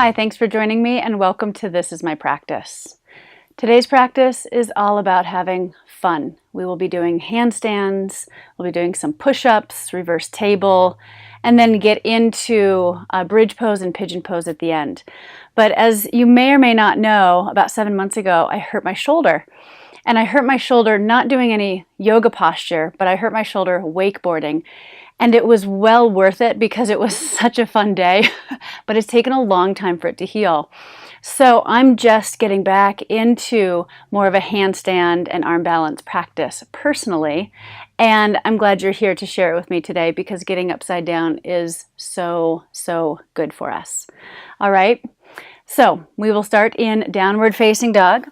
Hi, thanks for joining me and welcome to This Is My Practice. Today's practice is all about having fun. We will be doing handstands, we'll be doing some push-ups, reverse table, and then get into a bridge pose and pigeon pose at the end. But as you may or may not know, about 7 months ago, I hurt my shoulder. And I hurt my shoulder not doing any yoga posture, but I hurt my shoulder wakeboarding. And it was well worth it because it was such a fun day, but it's taken a long time for it to heal. So I'm just getting back into more of a handstand and arm balance practice personally. And I'm glad you're here to share it with me today because getting upside down is so good for us. All right, so we will start in downward facing dog.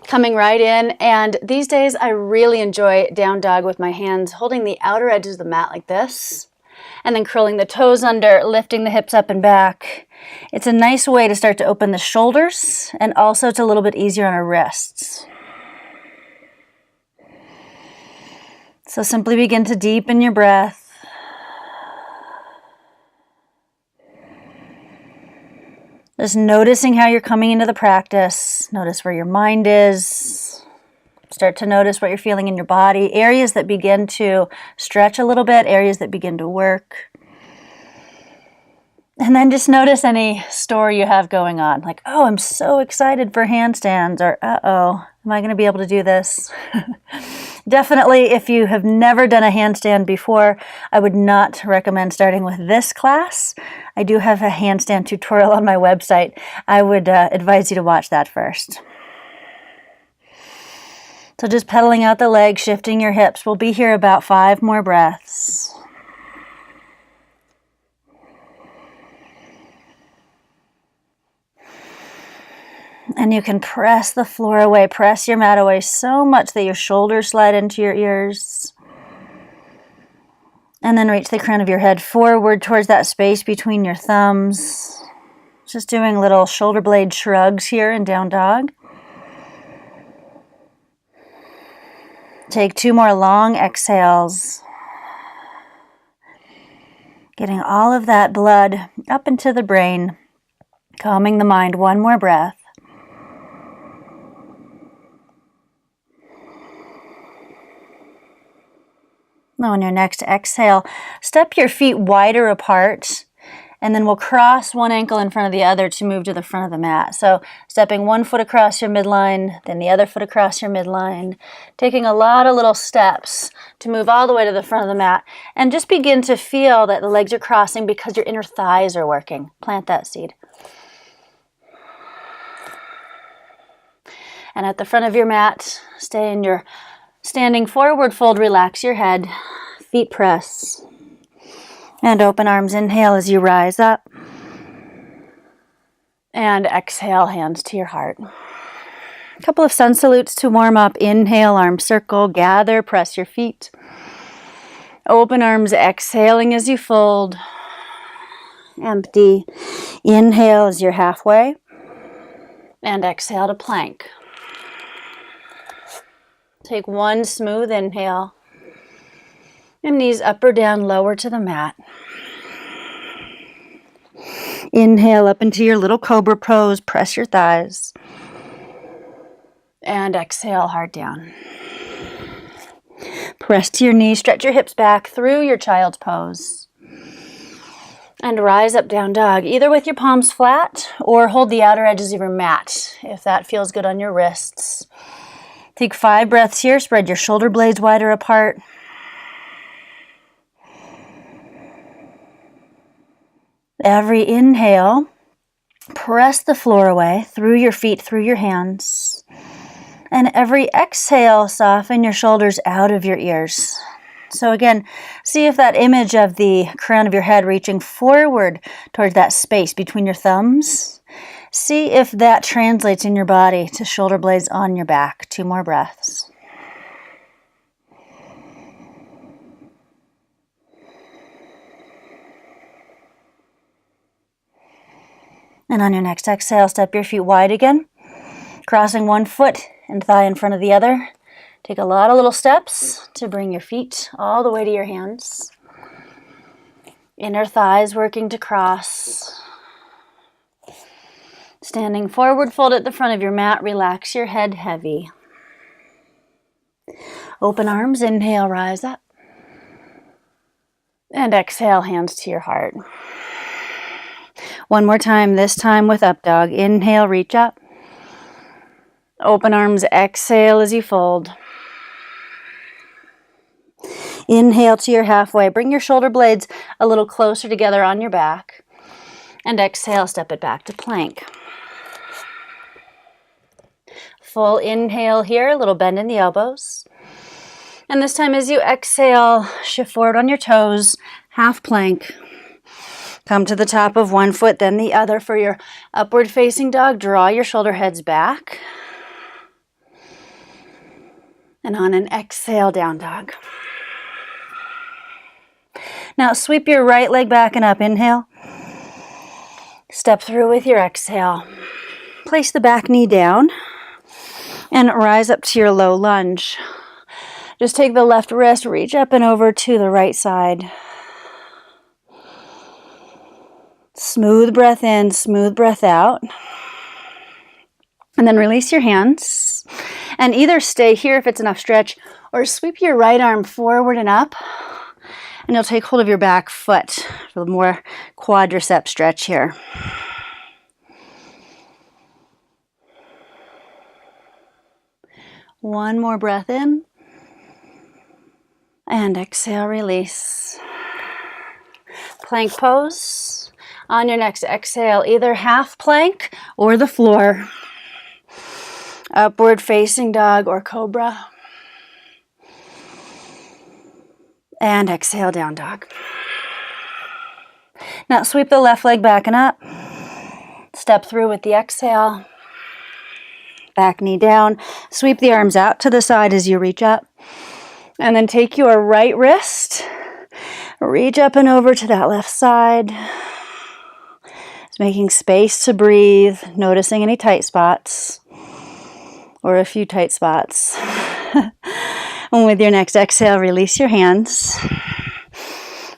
Coming right in, and these days I really enjoy down dog with my hands holding the outer edges of the mat like this, and then curling the toes under, lifting the hips up and back. It's a nice way to start to open the shoulders, and also it's a little bit easier on our wrists. So simply begin to deepen your breath. Just noticing how you're coming into the practice. Notice where your mind is. Start to notice what you're feeling in your body. Areas that begin to stretch a little bit, areas that begin to work. And then just notice any story you have going on. Like, oh, I'm so excited for handstands, or uh-oh, am I going to be able to do this? Definitely, if you have never done a handstand before, I would not recommend starting with this class. I do have a handstand tutorial on my website. I would advise you to watch that first. So just pedaling out the legs, shifting your hips. We'll be here about 5 more breaths. And you can press the floor away, press your mat away so much that your shoulders slide into your ears. And then reach the crown of your head forward towards that space between your thumbs. Just doing little shoulder blade shrugs here in down dog. Take 2 more long exhales. Getting all of that blood up into the brain, calming the mind. 1 more breath. Now on your next exhale, step your feet wider apart, and then we'll cross one ankle in front of the other to move to the front of the mat. So stepping 1 foot across your midline, then the other foot across your midline, taking a lot of little steps to move all the way to the front of the mat, and just begin to feel that the legs are crossing because your inner thighs are working. Plant that seed. And at the front of your mat, stay in your standing forward fold, relax your head, feet press, and open arms. Inhale as you rise up, and exhale, hands to your heart. A couple of sun salutes to warm up. Inhale, arm circle, gather, press your feet. Open arms, exhaling as you fold. Empty. Inhale as you're halfway, and exhale to plank. Take 1 smooth inhale, and knees up or down, lower to the mat. Inhale up into your little cobra pose, press your thighs. And exhale, heart down. Press to your knees, stretch your hips back through your child's pose. And rise up, down dog, either with your palms flat or hold the outer edges of your mat if that feels good on your wrists. Take 5 breaths here. Spread your shoulder blades wider apart. Every inhale, press the floor away through your feet, through your hands. And every exhale, soften your shoulders out of your ears. So again, see if that image of the crown of your head reaching forward towards that space between your thumbs. See if that translates in your body to shoulder blades on your back. 2 more breaths. And on your next exhale, step your feet wide again, crossing 1 foot and thigh in front of the other. Take a lot of little steps to bring your feet all the way to your hands. Inner thighs working to cross. Standing forward fold at the front of your mat, relax your head heavy. Open arms, inhale, rise up. And exhale, hands to your heart. One more time, this time with up dog. Inhale, reach up. Open arms, exhale as you fold. Inhale to your halfway. Bring your shoulder blades a little closer together on your back. And exhale, step it back to plank. Full inhale here, a little bend in the elbows. And this time as you exhale, shift forward on your toes, half plank. Come to the top of one foot, then the other for your upward facing dog. Draw your shoulder heads back. And on an exhale, down dog. Now sweep your right leg back and up. Inhale. Step through with your exhale. Place the back knee down and rise up to your low lunge. Just take the left wrist, reach up and over to the right side. Smooth breath in, smooth breath out. And then release your hands. And either stay here if it's enough stretch, or sweep your right arm forward and up. And you'll take hold of your back foot for a more quadricep stretch here. One more breath in. And exhale, release. Plank pose. On your next exhale, either half plank or the floor. Upward facing dog or cobra. And exhale, down dog. Now sweep the left leg back and up. Step through with the exhale. Back knee down. Sweep the arms out to the side as you reach up. And then take your right wrist. Reach up and over to that left side. Just making space to breathe. Noticing any tight spots. Or a few tight spots. And with your next exhale, release your hands.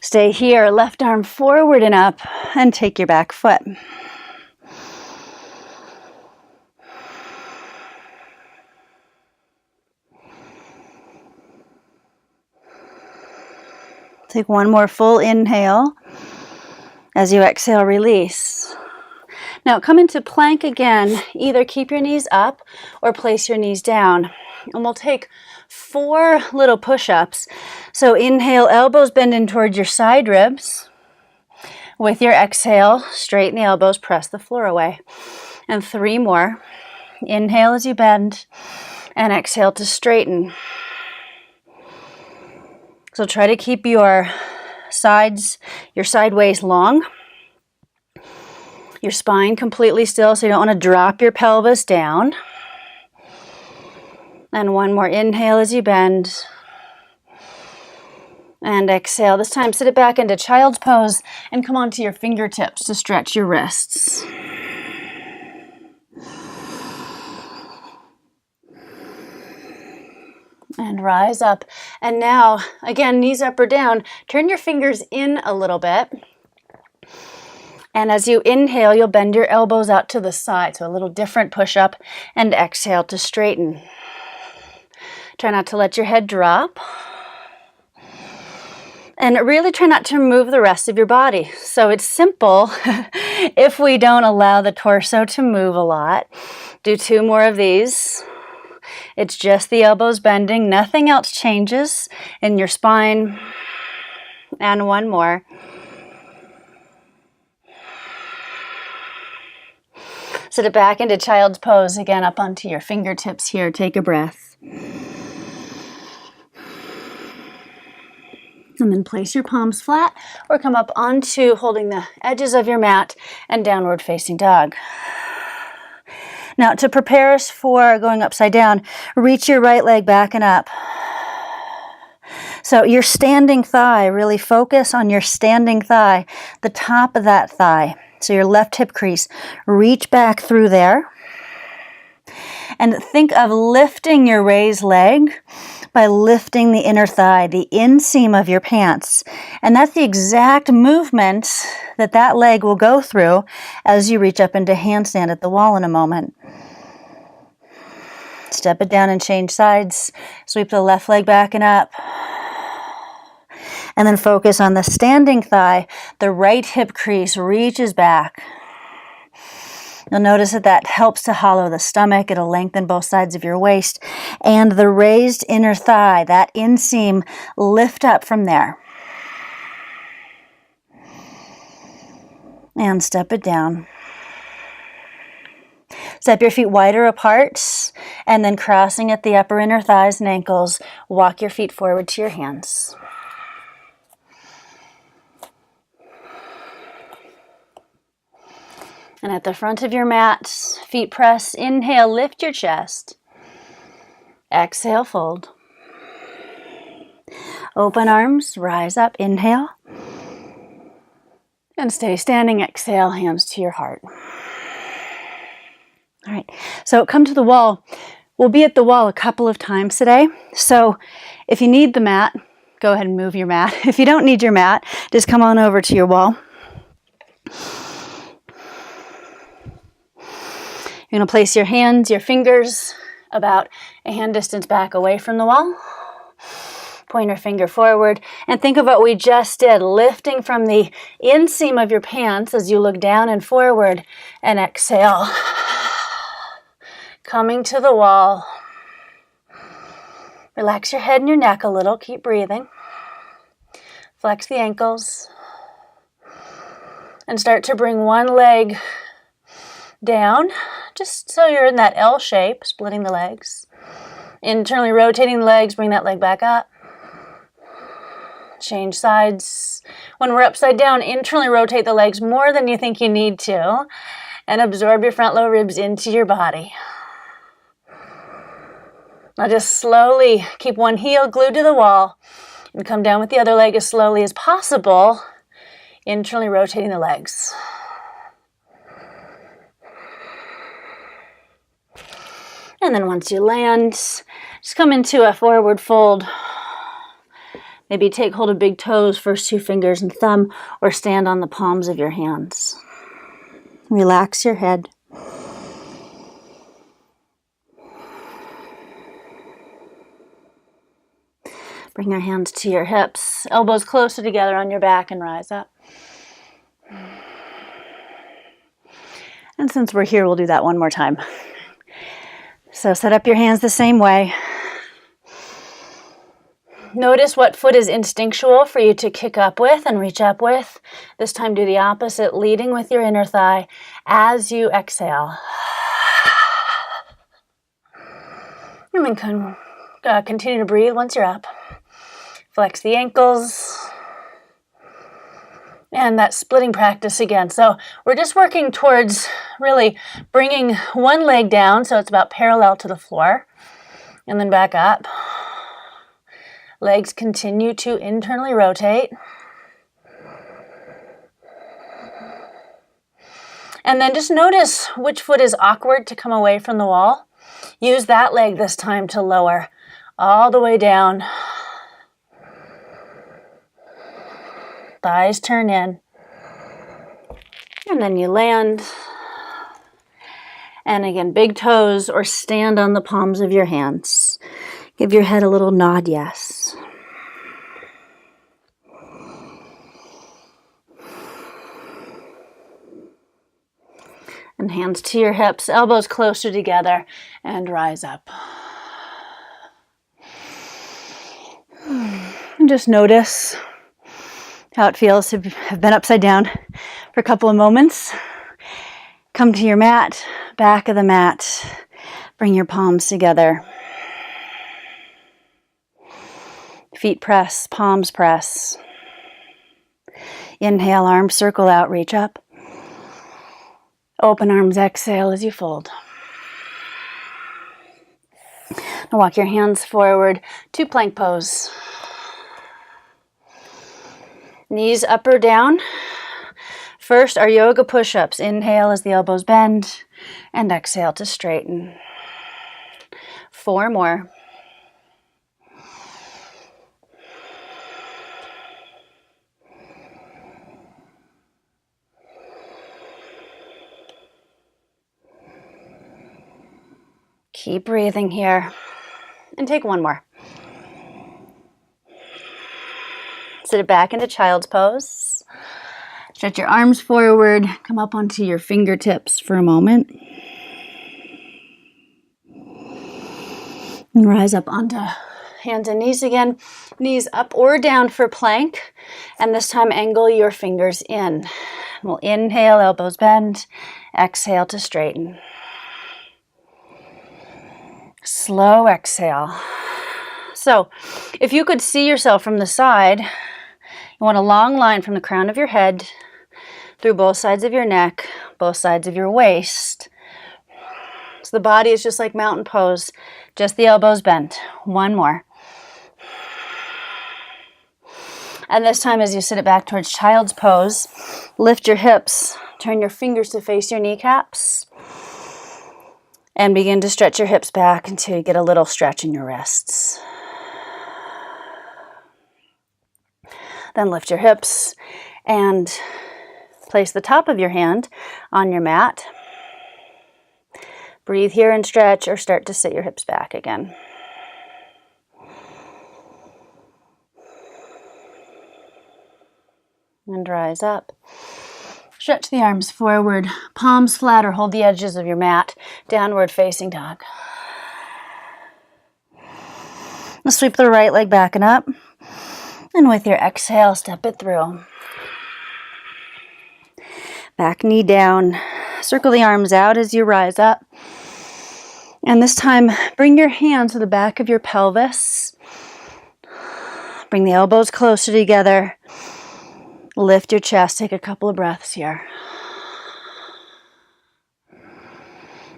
Stay here, left arm forward and up, and take your back foot. Take one more full inhale. As you exhale, release. Now come into plank again. Either keep your knees up or place your knees down. And we'll take 4 little push-ups. So inhale, elbows bend in towards your side ribs. With your exhale, straighten the elbows, press the floor away. And 3 more. Inhale as you bend, and exhale to straighten. So try to keep your sides, your side waist long. Your spine completely still, so you don't want to drop your pelvis down. And one more inhale as you bend. And exhale. This time sit it back into child's pose and come onto your fingertips to stretch your wrists. And rise up. And now, again, knees up or down. Turn your fingers in a little bit. And as you inhale, you'll bend your elbows out to the side. So a little different push-up. And exhale to straighten. Try not to let your head drop. And really try not to move the rest of your body. So it's simple if we don't allow the torso to move a lot. Do 2 more of these. It's just the elbows bending. Nothing else changes in your spine. And 1 more. Sit it back into child's pose. Again, up onto your fingertips here. Take a breath. And then place your palms flat or come up onto holding the edges of your mat and downward facing dog. Now to prepare us for going upside down, reach your right leg back and up. So your standing thigh, really focus on your standing thigh, the top of that thigh. So your left hip crease, reach back through there. And think of lifting your raised leg by lifting the inner thigh, the inseam of your pants. And that's the exact movement that that leg will go through as you reach up into handstand at the wall in a moment. Step it down and change sides. Sweep the left leg back and up. And then focus on the standing thigh. The right hip crease reaches back. You'll notice that that helps to hollow the stomach. It'll lengthen both sides of your waist. And the raised inner thigh, that inseam, lift up from there. And step it down. Step your feet wider apart, and then crossing at the upper inner thighs and ankles, walk your feet forward to your hands. And at the front of your mat, feet press. Inhale, lift your chest. Exhale, fold. Open arms, rise up, inhale. And stay standing, exhale, hands to your heart. All right, so come to the wall. We'll be at the wall a couple of times today. So if you need the mat, go ahead and move your mat. If you don't need your mat, just come on over to your wall. You're going to place your hands, your fingers about a hand distance back away from the wall. Pointer finger forward. And think of what we just did, lifting from the inseam of your pants as you look down and forward. And exhale. Coming to the wall. Relax your head and your neck a little. Keep breathing. Flex the ankles. And start to bring one leg down, just so you're in that L shape, splitting the legs. Internally rotating the legs, bring that leg back up. Change sides. When we're upside down, internally rotate the legs more than you think you need to, and absorb your front lower ribs into your body. Now just slowly keep one heel glued to the wall and come down with the other leg as slowly as possible, internally rotating the legs. And then once you land, just come into a forward fold. Maybe take hold of big toes, first two fingers and thumb, or stand on the palms of your hands. Relax your head. Bring your hands to your hips, elbows closer together on your back, and rise up. And since we're here, we'll do that one more time. So set up your hands the same way. Notice what foot is instinctual for you to kick up with and reach up with. This time do the opposite, leading with your inner thigh as you exhale. And then continue to breathe once you're up. Flex the ankles. And that splitting practice again. So we're just working towards really bringing one leg down so it's about parallel to the floor. And then back up. Legs continue to internally rotate. And then just notice which foot is awkward to come away from the wall. Use that leg this time to lower all the way down. Thighs turn in. And then you land. And again, big toes or stand on the palms of your hands. Give your head a little nod, yes. And hands to your hips, elbows closer together, and rise up. And just notice how it feels to have been upside down for a couple of moments. Come to your mat, back of the mat. Bring your palms together. Feet press, palms press. Inhale, arms circle out, reach up. Open arms, exhale as you fold. Now walk your hands forward to plank pose. Knees up or down. First, our yoga push-ups. Inhale as the elbows bend, and exhale to straighten. 4 more. Keep breathing here. And take one more. Sit it back into child's pose. Stretch your arms forward. Come up onto your fingertips for a moment. And rise up onto hands and knees again. Knees up or down for plank. And this time angle your fingers in. We'll inhale, elbows bend. Exhale to straighten. Slow exhale. So, if you could see yourself from the side, you want a long line from the crown of your head through both sides of your neck, both sides of your waist. So the body is just like mountain pose, just the elbows bent. One more. And this time as you sit it back towards child's pose, lift your hips, turn your fingers to face your kneecaps, and begin to stretch your hips back until you get a little stretch in your wrists. Then lift your hips and place the top of your hand on your mat. Breathe here and stretch, or start to sit your hips back again. And rise up. Stretch the arms forward, palms flat, or hold the edges of your mat. Downward facing dog. Now sweep the right leg back and up. And with your exhale, step it through. Back knee down. Circle the arms out as you rise up. And this time, bring your hands to the back of your pelvis. Bring the elbows closer together. Lift your chest. Take a couple of breaths here.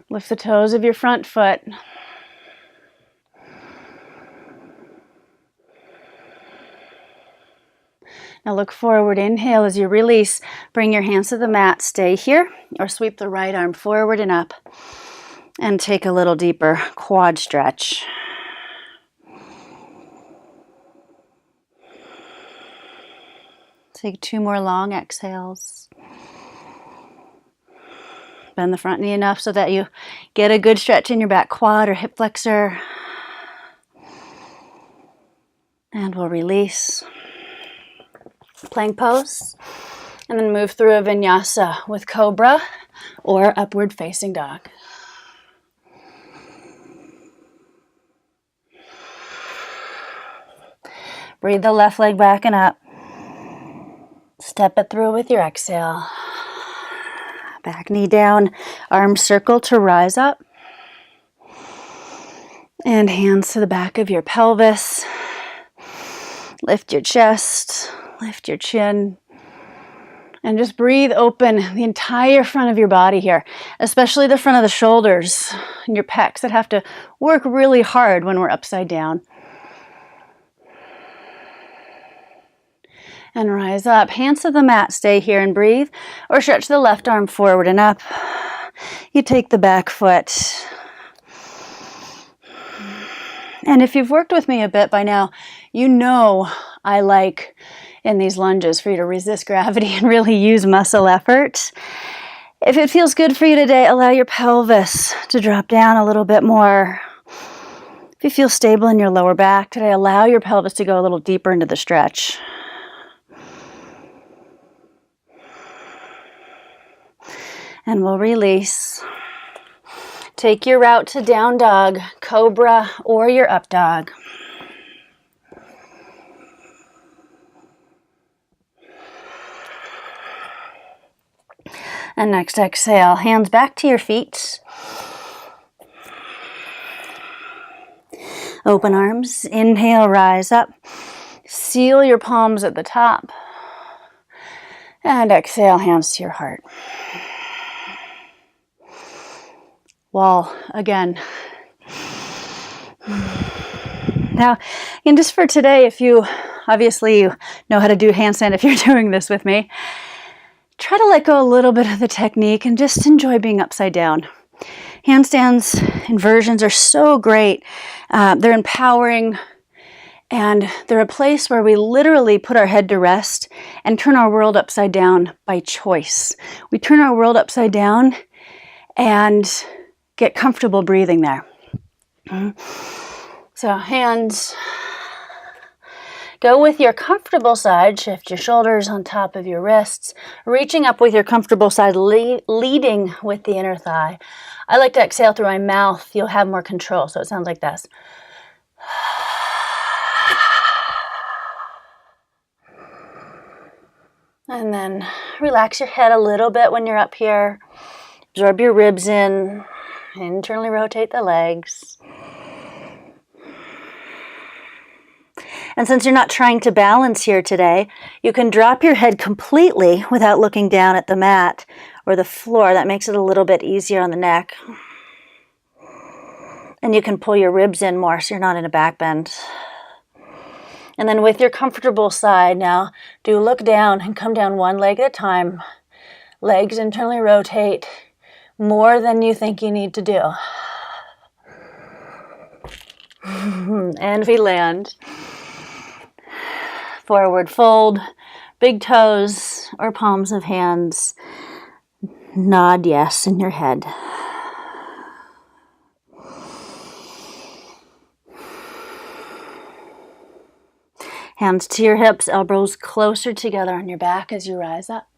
Lift the toes of your front foot. Now look forward. Inhale as you release. Bring your hands to the mat. Stay here, or sweep the right arm forward and up. And take a little deeper quad stretch. Take 2 more long exhales. Bend the front knee enough so that you get a good stretch in your back quad or hip flexor. And we'll release. Plank pose. And then move through a vinyasa with cobra or upward facing dog. Breathe the left leg back and up. Step it through with your exhale. Back knee down, arms circle to rise up. And hands to the back of your pelvis. Lift your chest, lift your chin. And just breathe open the entire front of your body here, especially the front of the shoulders and your pecs that have to work really hard when we're upside down. And rise up. Hands to the mat. Stay here and breathe. Or stretch the left arm forward and up. You take the back foot. And if you've worked with me a bit by now, you know I like in these lunges for you to resist gravity and really use muscle effort. If it feels good for you today, allow your pelvis to drop down a little bit more. If you feel stable in your lower back today, allow your pelvis to go a little deeper into the stretch. And we'll release. Take your route to down dog, cobra, or your up dog. And next exhale, hands back to your feet. Open arms, inhale, rise up. Seal your palms at the top. And exhale, hands to your heart. Wall again. Now, and just for today, if you obviously know how to do handstand, if you're doing this with me, try to let go a little bit of the technique and just enjoy being upside down. Handstands, inversions are so great. They're empowering, and they're a place where we literally put our head to rest and turn our world upside down by choice. We turn our world upside down and get comfortable breathing there. So hands, go with your comfortable side. Shift your shoulders on top of your wrists, reaching up with your comfortable side, leading with the inner thigh. I like to exhale through my mouth. You'll have more control, so it sounds like this. And then relax your head a little bit when you're up here. Absorb your ribs in. Internally rotate the legs. And since you're not trying to balance here today, you can drop your head completely without looking down at the mat or the floor. That makes it a little bit easier on the neck. And you can pull your ribs in more so you're not in a back bend. And then with your comfortable side now, do look down and come down one leg at a time. Legs internally rotate more than you think you need to do. And we land. Forward fold, big toes or palms of hands. Nod yes in your head. Hands to your hips, elbows closer together on your back as you rise up.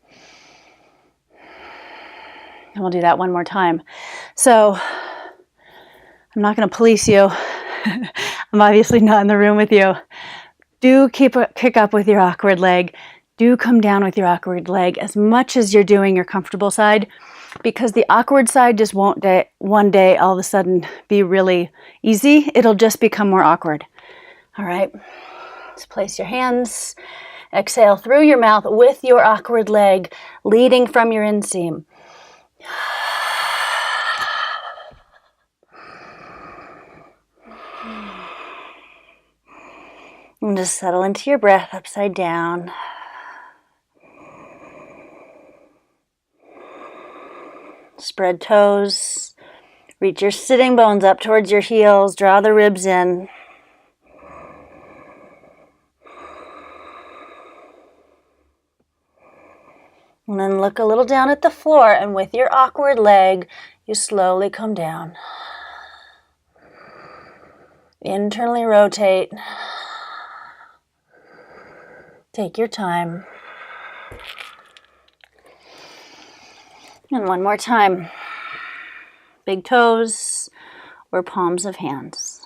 And we'll do that one more time. So, I'm not going to police you. I'm obviously not in the room with you. Do kick up with your awkward leg. Do come down with your awkward leg as much as you're doing your comfortable side, because the awkward side just won't one day all of a sudden be really easy. It'll just become more awkward. All right. Just place your hands. Exhale through your mouth with your awkward leg, leading from your inseam. And just settle into your breath upside down. Spread toes. Reach your sitting bones up towards your heels. Draw the ribs in. And then look a little down at the floor, and with your awkward leg, you slowly come down. Internally rotate. Take your time. And one more time. Big toes or palms of hands.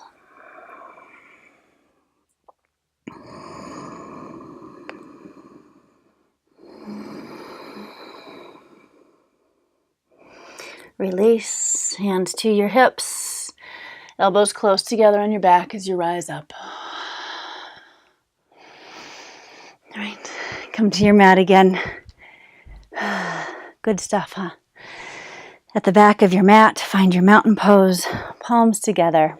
Release, hands to your hips, elbows close together on your back as you rise up. All right, come to your mat again. Good stuff, huh? At the back of your mat, find your mountain pose, palms together.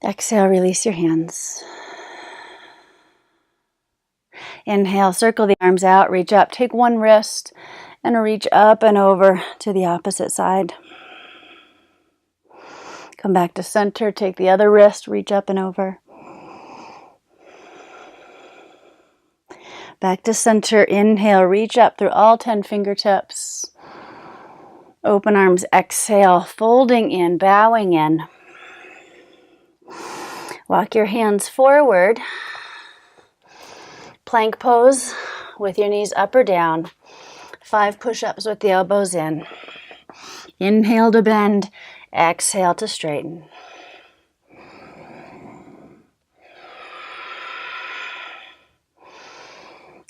Exhale, release your hands. Inhale, circle the arms out, reach up, take one wrist and reach up and over to the opposite side. Come back to center, take the other wrist, reach up and over. Back to center, inhale, reach up through all 10 fingertips. Open arms, exhale, folding in, bowing in. Walk your hands forward. Plank pose with your knees up or down. 5 push-ups with the elbows in. Inhale to bend, exhale to straighten.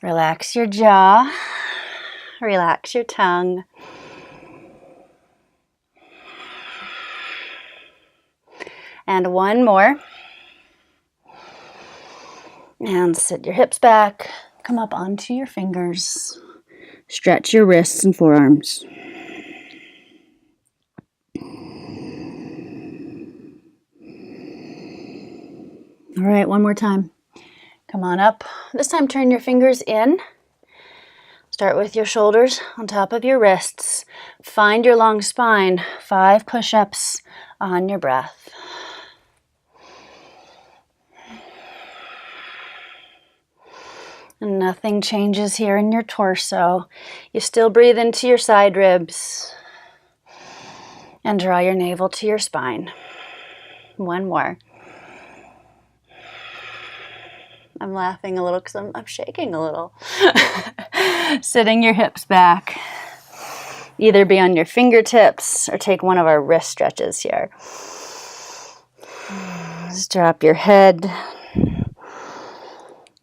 Relax your jaw, relax your tongue. And one more. And sit your hips back, come up onto your fingers. Stretch your wrists and forearms. All right, one more time. Come on up. This time turn your fingers in. Start with your shoulders on top of your wrists. Find your long spine. 5 push-ups on your breath. And nothing changes here in your torso. You still breathe into your side ribs. And draw your navel to your spine. One more. I'm laughing a little because I'm shaking a little. Sitting your hips back. Either be on your fingertips or take one of our wrist stretches here. Just drop your head.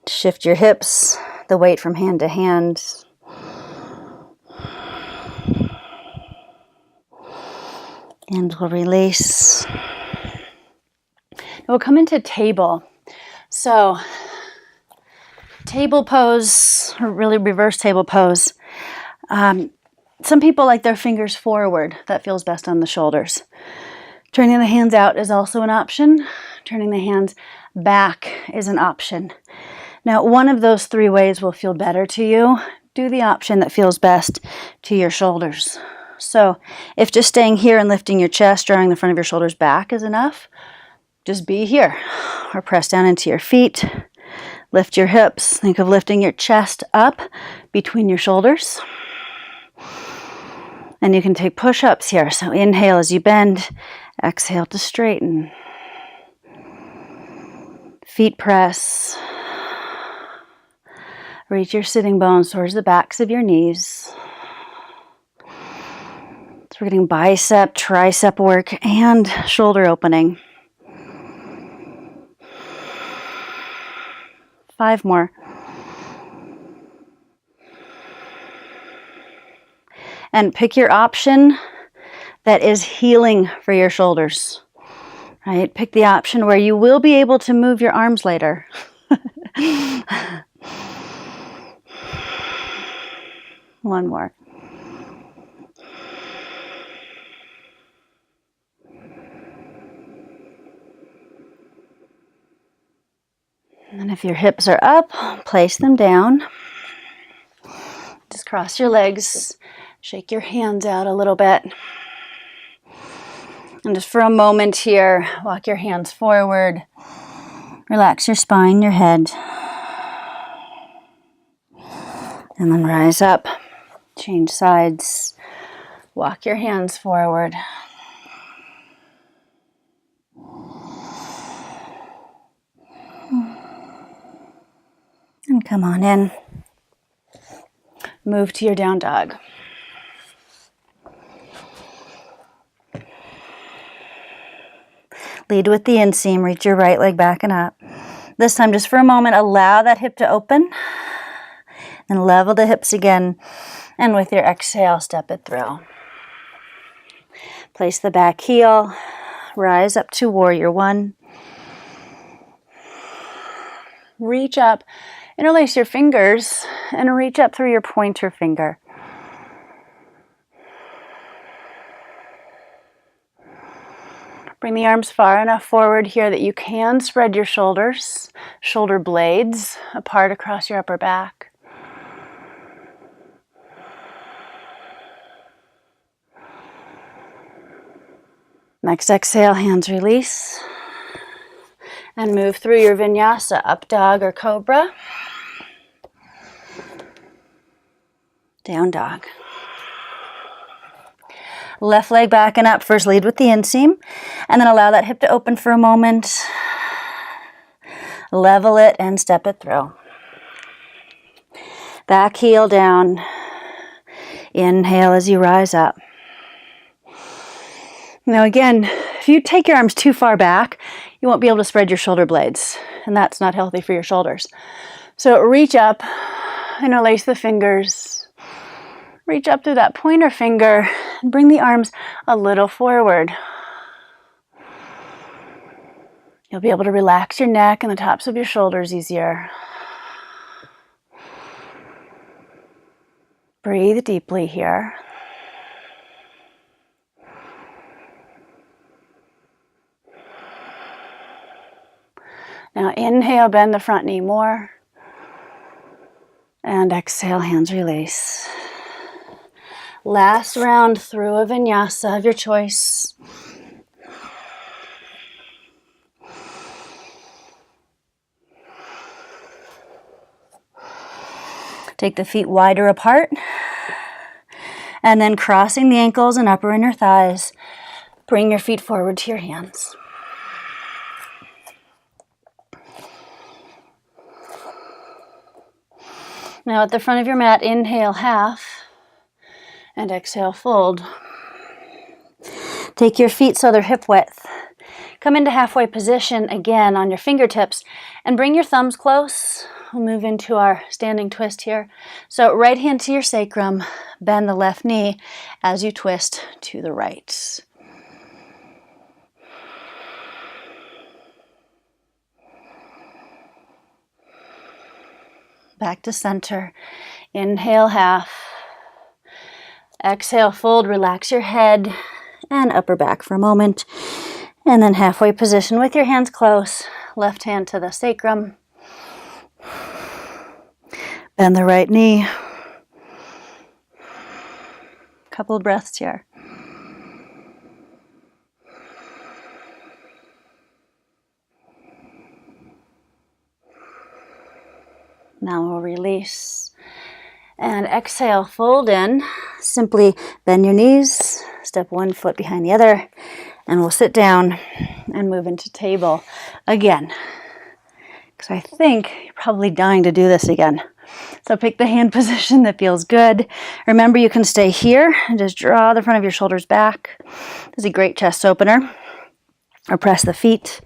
Shift your hips, the weight from hand to hand. And we'll release. We'll come into table. So, table pose, or really reverse table pose. Some people like their fingers forward. That feels best on the shoulders. Turning the hands out is also an option. Turning the hands back is an option. Now, one of those three ways will feel better to you. Do the option that feels best to your shoulders. So, if just staying here and lifting your chest, drawing the front of your shoulders back is enough, just be here. Or press down into your feet. Lift your hips. Think of lifting your chest up between your shoulders. And you can take push-ups here. So inhale as you bend. Exhale to straighten. Feet press. Reach your sitting bones towards the backs of your knees. So we're getting bicep, tricep work, and shoulder opening. 5 more. And pick your option that is healing for your shoulders. Right? Pick the option where you will be able to move your arms later. One more. And if your hips are up, place them down. Just cross your legs. Shake your hands out a little bit. And just for a moment here, walk your hands forward. Relax your spine, your head. And then rise up. Change sides. Walk your hands forward. And come on in. Move to your down dog. Lead with the inseam. Reach your right leg back and up. This time, just for a moment, allow that hip to open. And level the hips again. And with your exhale, step it through. Place the back heel. Rise up to warrior one. Reach up. Interlace your fingers and reach up through your pointer finger. Bring the arms far enough forward here that you can spread your shoulders, shoulder blades apart across your upper back. Next exhale, hands release. And move through your vinyasa, up dog or cobra. Down dog. Left leg back and up. First lead with the inseam. And then allow that hip to open for a moment. Level it and step it through. Back heel down. Inhale as you rise up. Now again, if you take your arms too far back, you won't be able to spread your shoulder blades. And that's not healthy for your shoulders. So reach up, interlace the fingers. Reach up through that pointer finger and bring the arms a little forward. You'll be able to relax your neck and the tops of your shoulders easier. Breathe deeply here. Now inhale, bend the front knee more. And exhale, hands release. Last round through a vinyasa of your choice. Take the feet wider apart. And then crossing the ankles and upper inner thighs. Bring your feet forward to your hands. Now at the front of your mat, inhale half and exhale fold. Take your feet so they're hip width. Come into halfway position again on your fingertips and bring your thumbs close. We'll move into our standing twist here. So right hand to your sacrum, bend the left knee as you twist to the right. Back to center. Inhale half. Exhale fold, relax your head and upper back for a moment. And then halfway position with your hands close. Left hand to the sacrum. Bend the right knee. Couple of breaths here. Now we'll release and exhale, fold in. Simply bend your knees, step one foot behind the other, and we'll sit down and move into table again. Because I think you're probably dying to do this again. So pick the hand position that feels good. Remember, you can stay here and just draw the front of your shoulders back. This is a great chest opener. Or press the feet.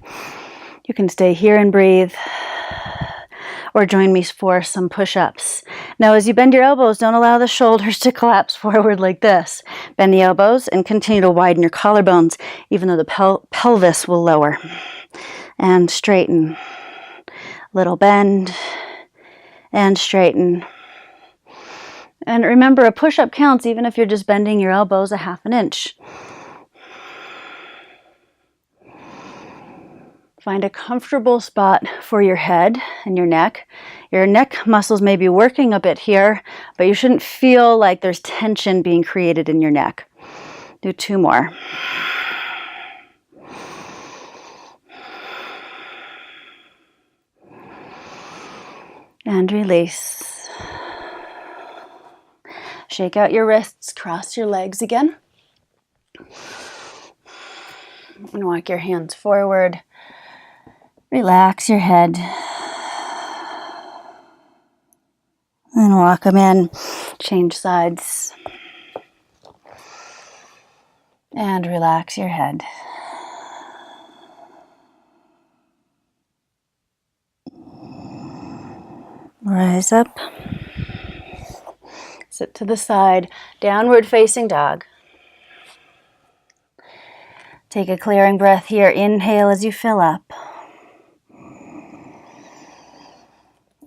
You can stay here and breathe. Or join me for some push-ups. Now, as you bend your elbows, don't allow the shoulders to collapse forward like this. Bend the elbows and continue to widen your collarbones, even though the pelvis will lower. And straighten. Little bend. And straighten. And remember, a push-up counts even if you're just bending your elbows a half an inch. Find a comfortable spot for your head and your neck. Your neck muscles may be working a bit here, but you shouldn't feel like there's tension being created in your neck. Do two more. And release. Shake out your wrists, cross your legs again. And walk your hands forward. Relax your head. And walk them in. Change sides. And relax your head. Rise up. Sit to the side. Downward facing dog. Take a clearing breath here. Inhale as you fill up.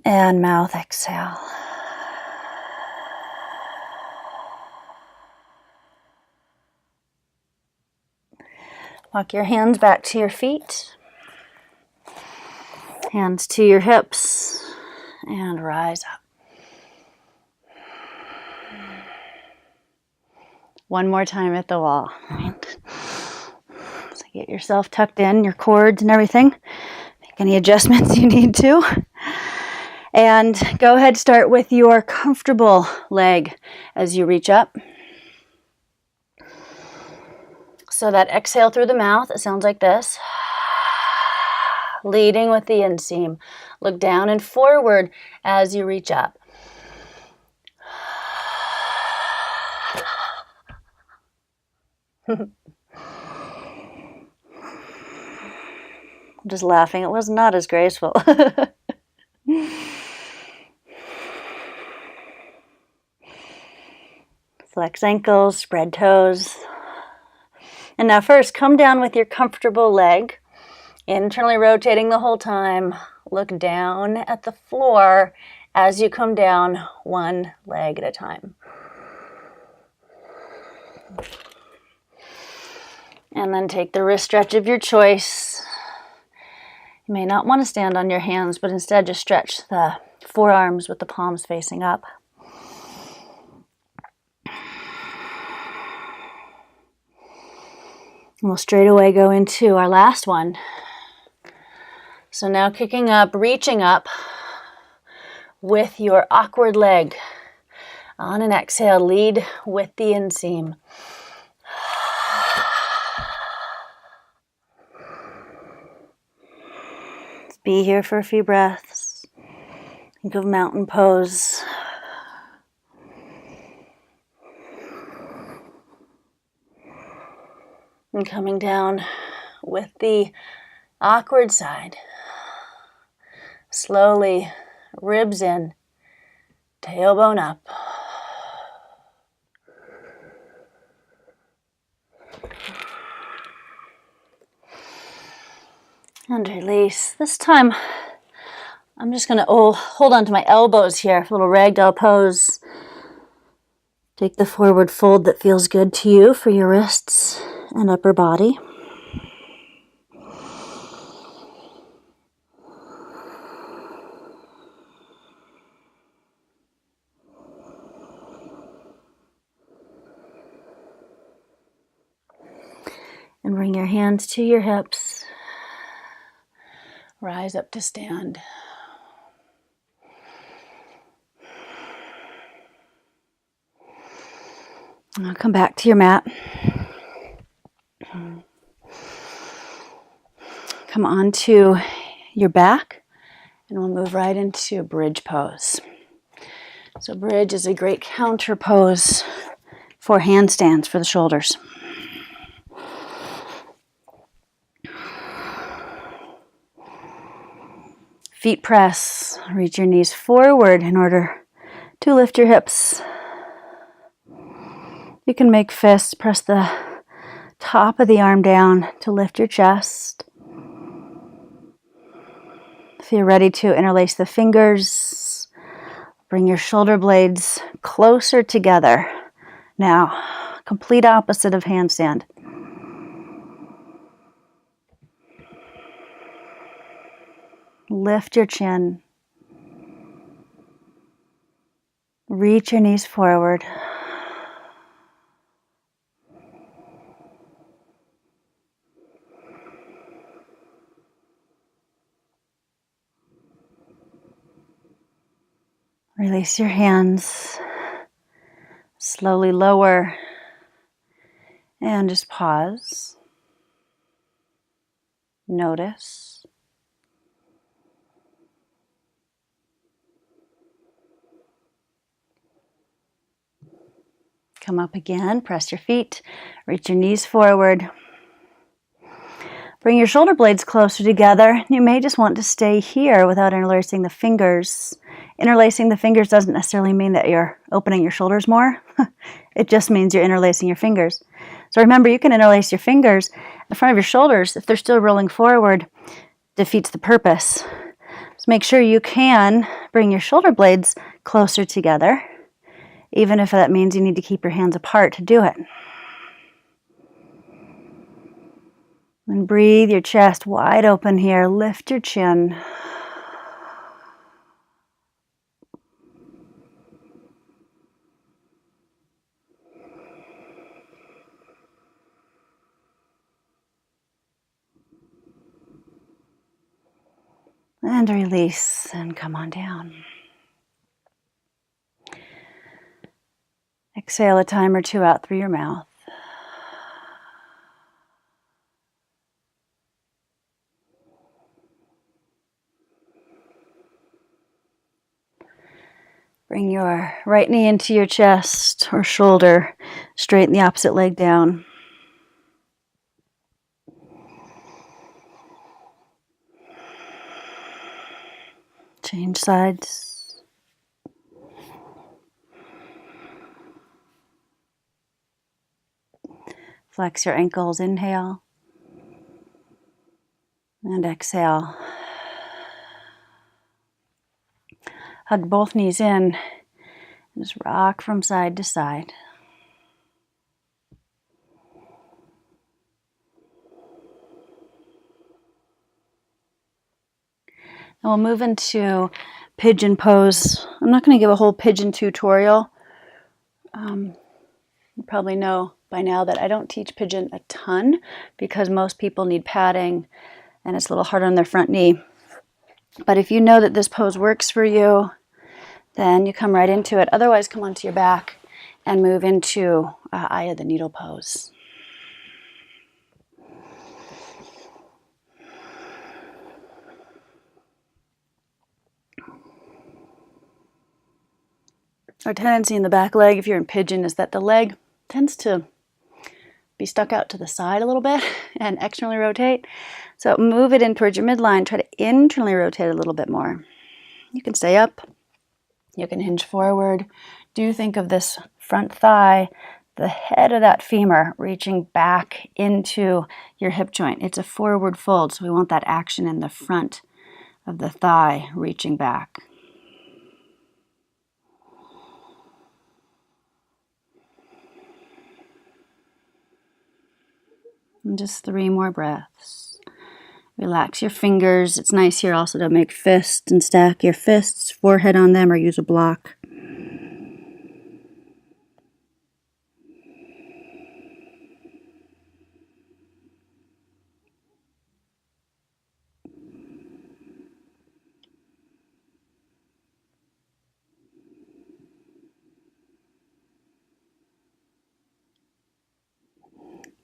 And mouth exhale. Walk your hands back to your feet. Hands to your hips. And rise up. One more time at the wall. So get yourself tucked in, your cords and everything. Make any adjustments you need to. And go ahead, start with your comfortable leg as you reach up. So that exhale through the mouth, it sounds like this. Leading with the inseam. Look down and forward as you reach up. I'm just laughing. It was not as graceful. Flex ankles, spread toes. And now first, come down with your comfortable leg. Internally rotating the whole time. Look down at the floor as you come down one leg at a time. And then take the wrist stretch of your choice. You may not want to stand on your hands, but instead just stretch the forearms with the palms facing up. And we'll straight away go into our last one. So now kicking up, reaching up with your awkward leg. On an exhale, lead with the inseam. Be here for a few breaths. Think of mountain pose. And coming down with the awkward side. Slowly, ribs in, tailbone up. And release. This time, I'm just going to hold on to my elbows here, a little ragdoll pose. Take the forward fold that feels good to you for your wrists and upper body. And bring your hands to your hips. Rise up to stand. Now come back to your mat. Come onto your back, and we'll move right into bridge pose. So bridge is a great counter pose for handstands for the shoulders. Feet press, reach your knees forward in order to lift your hips. You can make fists, press the top of the arm down to lift your chest. If you're ready to interlace the fingers, bring your shoulder blades closer together. Now, complete opposite of handstand. Lift your chin. Reach your knees forward. Release your hands. Slowly lower. And just pause. Notice. Come up again. Press your feet. Reach your knees forward. Bring your shoulder blades closer together. You may just want to stay here without interlacing the fingers. Interlacing the fingers doesn't necessarily mean that you're opening your shoulders more. It just means you're interlacing your fingers. So remember, you can interlace your fingers in front of your shoulders if they're still rolling forward. Defeats the purpose. So make sure you can bring your shoulder blades closer together, even if that means you need to keep your hands apart to do it. And breathe your chest wide open here. Lift your chin. And release and come on down. Exhale a time or two out through your mouth. Bring your right knee into your chest or shoulder. Straighten the opposite leg down. Change sides. Flex your ankles, inhale. And exhale. Hug both knees in. And just rock from side to side. And we'll move into pigeon pose. I'm not going to give a whole pigeon tutorial. You probably know by now that I don't teach pigeon a ton because most people need padding and it's a little hard on their front knee. But if you know that this pose works for you, then you come right into it. Otherwise, come onto your back and move into eye of the needle pose. Our tendency in the back leg, if you're in Pigeon, is that the leg tends to be stuck out to the side a little bit and externally rotate. So move it in towards your midline. Try to internally rotate a little bit more. You can stay up. You can hinge forward. Do think of this front thigh, the head of that femur reaching back into your hip joint. It's a forward fold, so we want that action in the front of the thigh reaching back. And just 3 more breaths. Relax your fingers. It's nice here also to make fists and stack your fists, forehead on them, or use a block.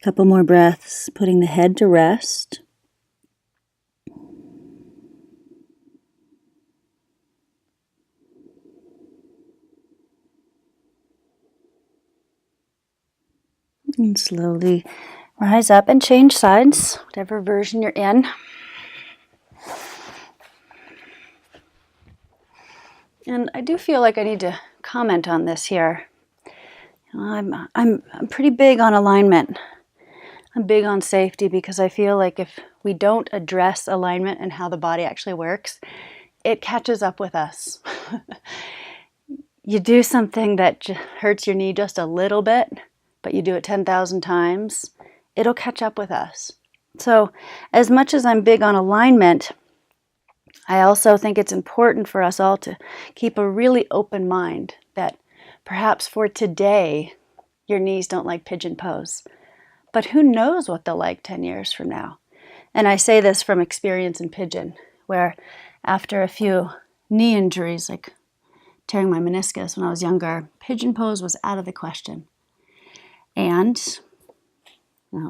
Couple more breaths, putting the head to rest. And slowly rise up and change sides, whatever version you're in. And I do feel like I need to comment on this here. I'm pretty big on alignment. I'm big on safety because I feel like if we don't address alignment and how the body actually works, it catches up with us. You do something that hurts your knee just a little bit, but you do it 10,000 times, it'll catch up with us. So as much as I'm big on alignment, I also think it's important for us all to keep a really open mind that perhaps for today, your knees don't like pigeon pose. But who knows what they'll like 10 years from now? And I say this from experience in Pigeon, where after a few knee injuries, like tearing my meniscus when I was younger, pigeon pose was out of the question. And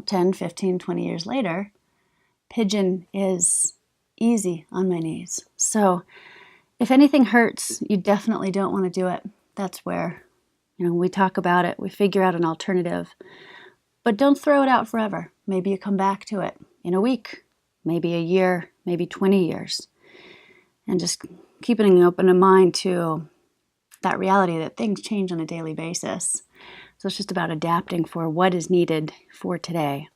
10, 15, 20 years later, Pigeon is easy on my knees. So if anything hurts, you definitely don't want to do it. That's where, we talk about it, we figure out an alternative. But don't throw it out forever. Maybe you come back to it in a week, maybe a year, maybe 20 years. And just keeping an open mind to that reality that things change on a daily basis. So it's just about adapting for what is needed for today.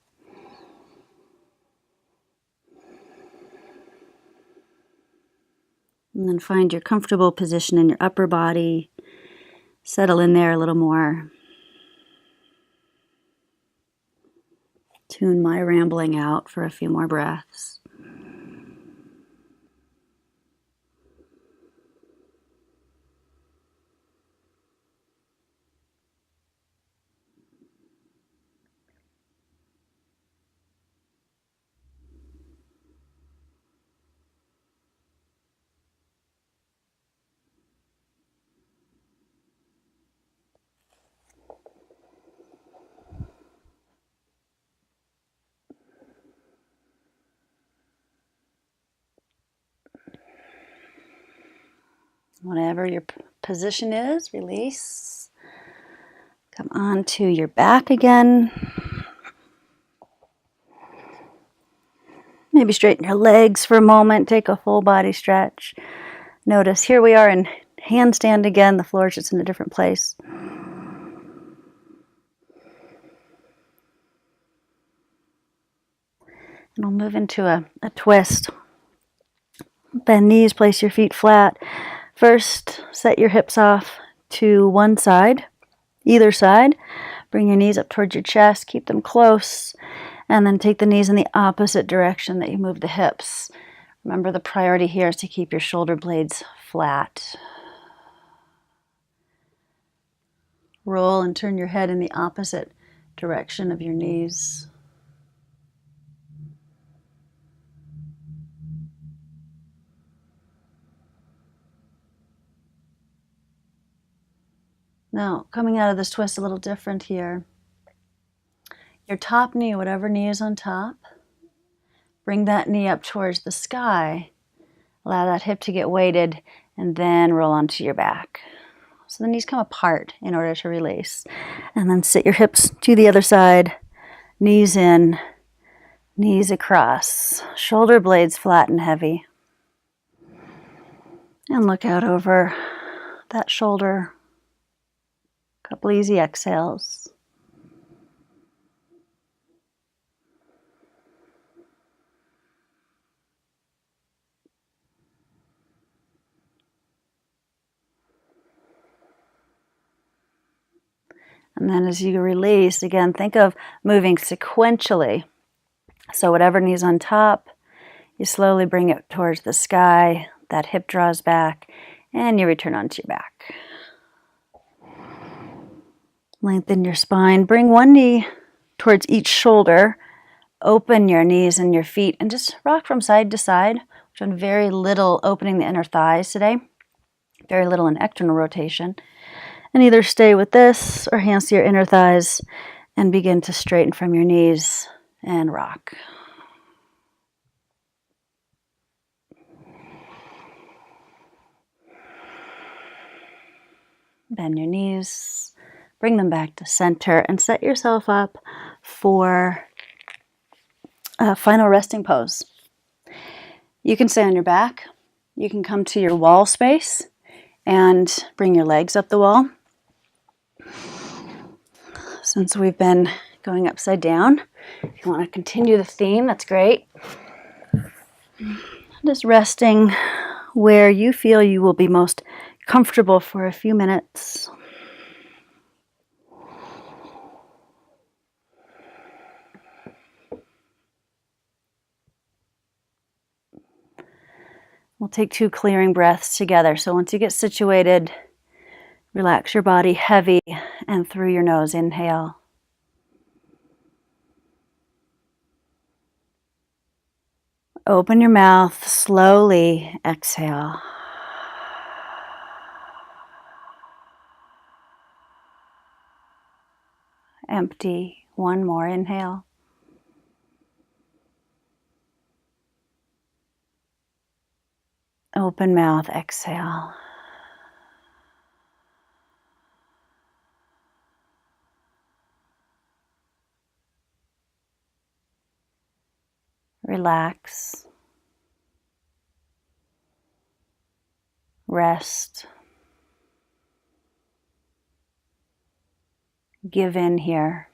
And then find your comfortable position in your upper body. Settle in there a little more. Tune my rambling out for a few more breaths. Whatever your position is, release. Come onto your back again. Maybe straighten your legs for a moment. Take a full body stretch. Notice here we are in handstand again. The floor is just in a different place. And we'll move into a twist. Bend knees, place your feet flat. First, set your hips off to one side, either side. Bring your knees up towards your chest, keep them close, and then take the knees in the opposite direction that you move the hips. Remember, the priority here is to keep your shoulder blades flat. Roll and turn your head in the opposite direction of your knees. Now, coming out of this twist a little different here. Your top knee, whatever knee is on top, bring that knee up towards the sky. Allow that hip to get weighted and then roll onto your back. So the knees come apart in order to release. And then sit your hips to the other side, knees in, knees across, shoulder blades flat and heavy. And look out over that shoulder. Couple easy exhales. And then as you release, again, think of moving sequentially. So whatever knee's on top, you slowly bring it towards the sky, that hip draws back, and you return onto your back. Lengthen your spine, bring one knee towards each shoulder, open your knees and your feet, and just rock from side to side. We've done very little opening the inner thighs today, very little in external rotation. And either stay with this or hands to your inner thighs and begin to straighten from your knees and rock. Bend your knees, bring them back to center, and set yourself up for a final resting pose. You can stay on your back. You can come to your wall space and bring your legs up the wall. Since we've been going upside down, if you want to continue the theme, that's great. Just resting where you feel you will be most comfortable for a few minutes. We'll take 2 clearing breaths together. So once you get situated, relax your body heavy and through your nose. Inhale. Open your mouth slowly. Exhale. Empty. One more. Inhale. Open mouth. Exhale. Relax. Rest. Give in here.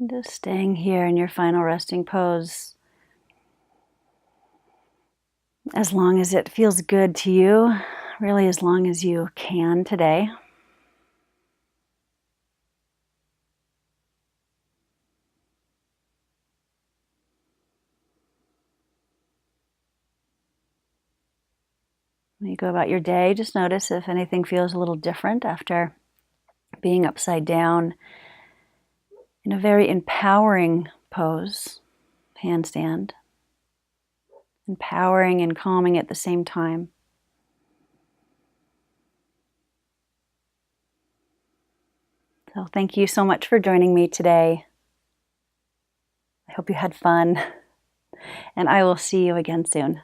Just staying here in your final resting pose as long as it feels good to you, really as long as you can today. When you go about your day, just notice if anything feels a little different after being upside down in a very empowering pose, handstand. Empowering and calming at the same time. So thank you so much for joining me today. I hope you had fun, and I will see you again soon.